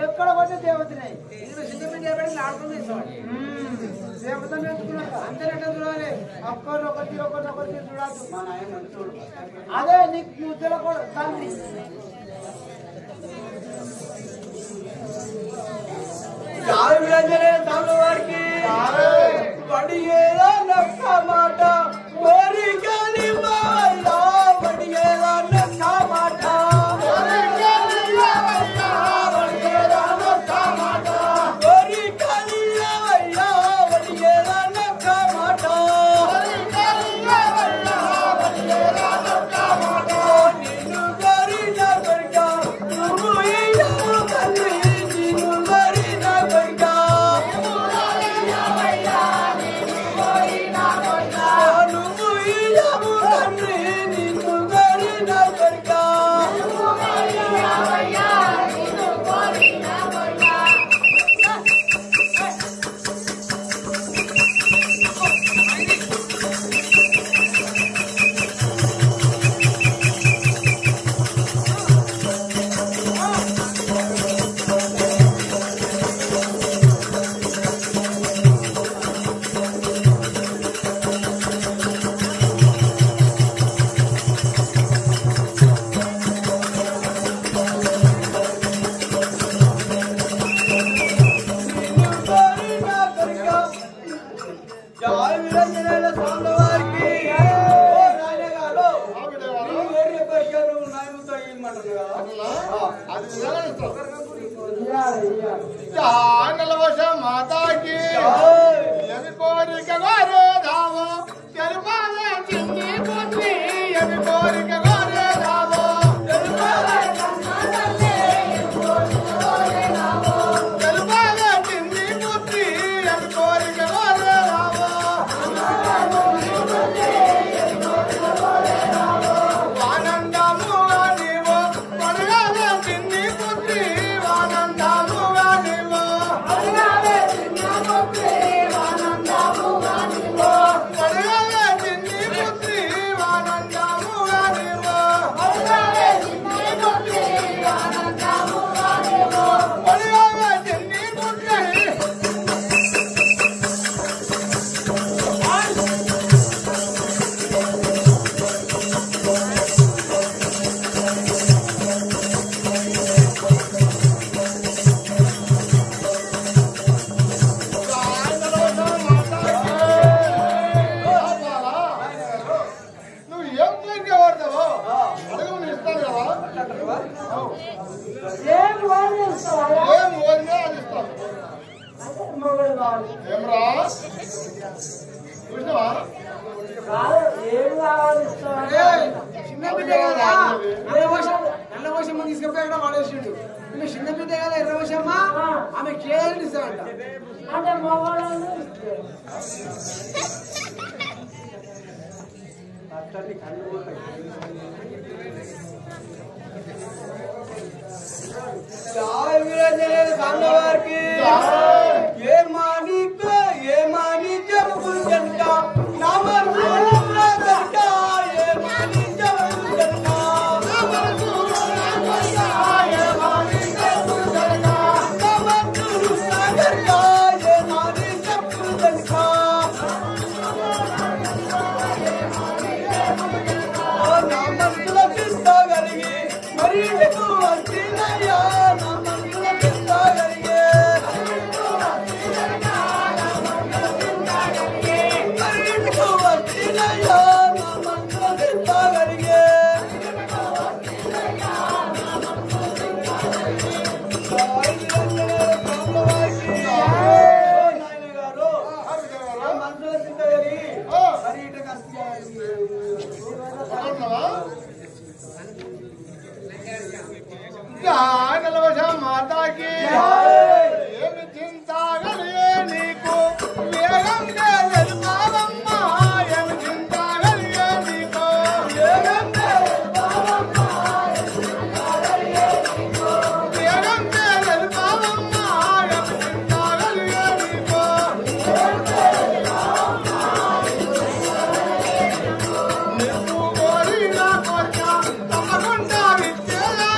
ఎక్కడ పోతే దేవతనే దేవతను అంతే చూడాలి ఒక్కరినొకటి చూడద్దు అదే నీకు నువ్వు తెలకూడదు తండ్రి వాడికి వడి ఏదో నొక్క మాట కోరికలి వడి ఏదో నొక్క మాట Thank you. చిన్న బిడ్డ నల్ల వర్షమ్మ తీసుకుపోయి అక్కడ వాడేసిండు. ఈమె చిన్న బిడ్డ కదా ఎర్ర వర్షమ్మ, ఆమె కేర్ ఇస్తామంట. వారికి ఏ మాని చెప్పు జనక నామ माता की चिंता करिए नीको वेगम दे बाबम्मा चिंता करिए नीको वेगम दे बाबम्मा चिंता करिए नीको वेगम दे बाबम्मा चिंता करिए नीको निप्पु गोरी ना कोचा तमगुंडा विद्यानो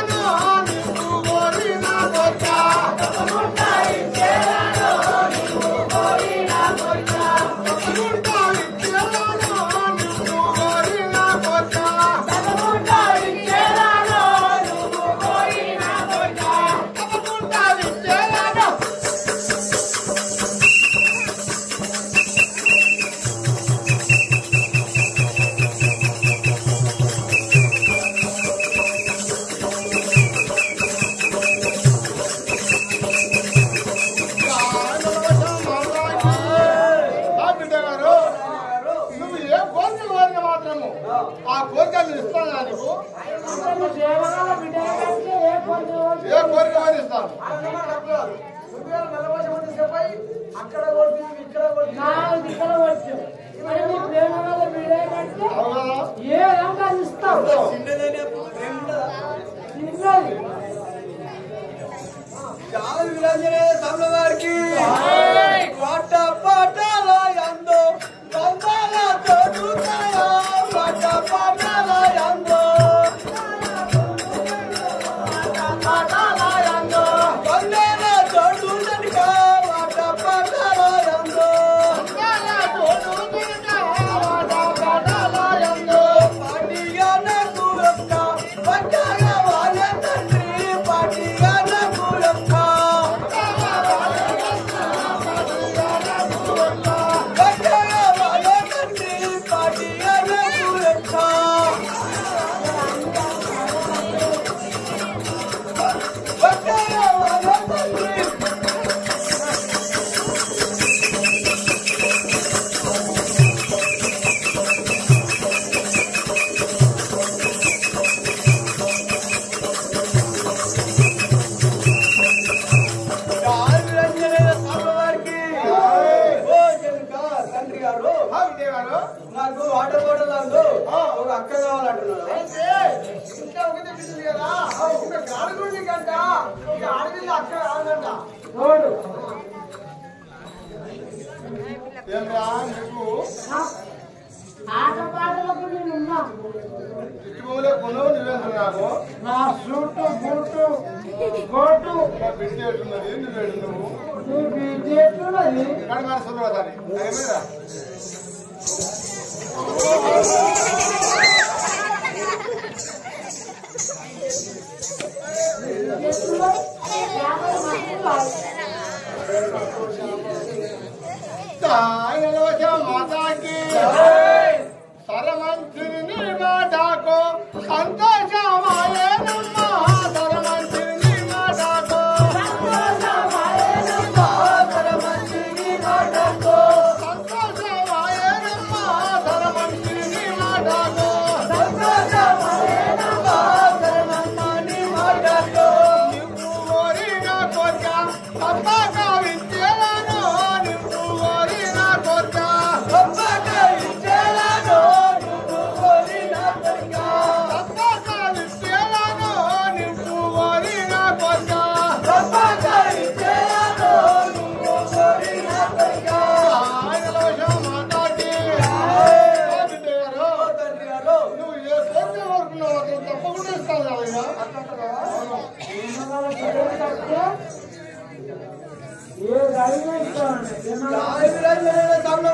माता की सरमंत्री निर्माता को संतोष हमारे नम्मा सरमंत्री निर्माता को संतोष हमारे नम्मा सरमंत्री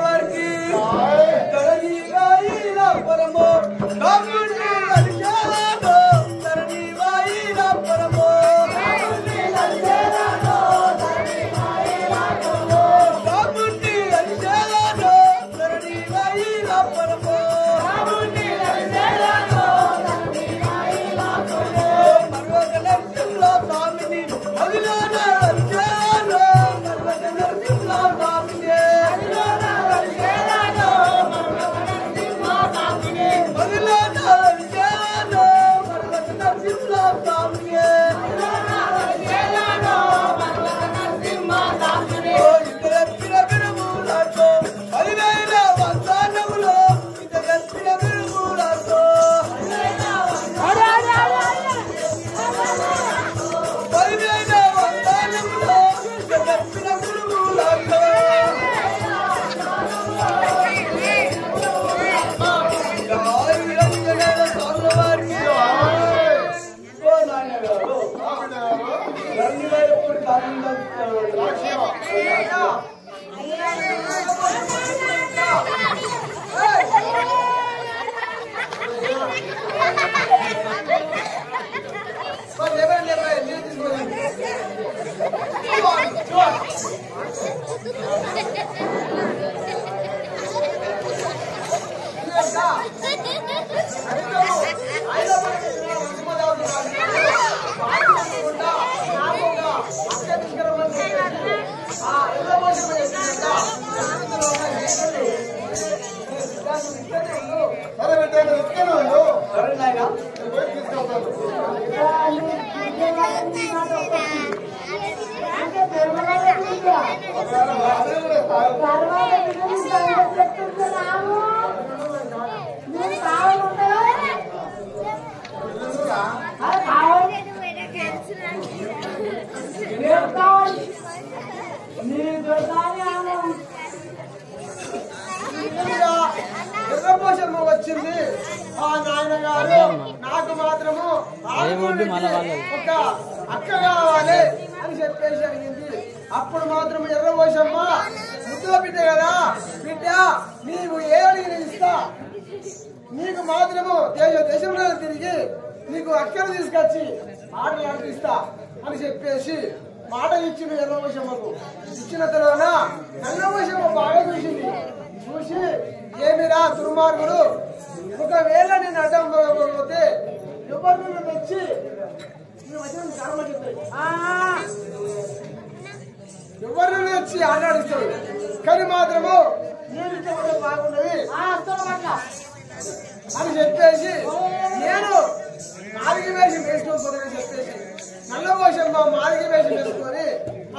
వారికి పరమో వచ్చింది ఆ నాయన గారు నాకు మాత్రము ఒక అక్క కావాలి అని చెప్పేసి అడిగింది. అప్పుడు మాత్రం ఎర్రబోసమ్మ ముద్దుల బిడ్డ కదా బిడ్డ నీవు ఏ అడిగిన ఇస్తా, నీకు మాత్రము దేశంలో తిరిగి నీకు అక్కను తీసుకొచ్చి ఆటలు ఆడిపిస్తా అని చెప్పేసి మాట ఇచ్చింది ఎర్రబోసమ్మకు. ఇచ్చిన తర్వాత నల్లబోసమ్మ బాగా చూసింది. చూసి ఏమిరా దుర్మార్గుడు, ఒకవేళ నేను అడ్డం పోతే ఎవరిని తెచ్చి ఎవరిని వచ్చి ఆటాడిస్తాడు, కానీ మాత్రము నేను బాగున్నది అని చెప్పేసి నేను మాదిగి వేషం వేసుకోకూడదని చెప్పేసి నల్లబోసమ్మ మాదిగి వేషం వేసుకొని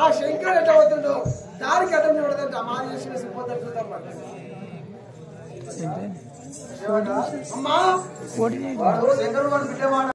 ఆ శంకర్ ఎట్లా అవుతుండో దానికి అడ్డం చూడదంట మాదిగి వేషం వేసుకుపోతాడు. చూద్దాం అమ్మా శంకరుడు బిడ్డవాడు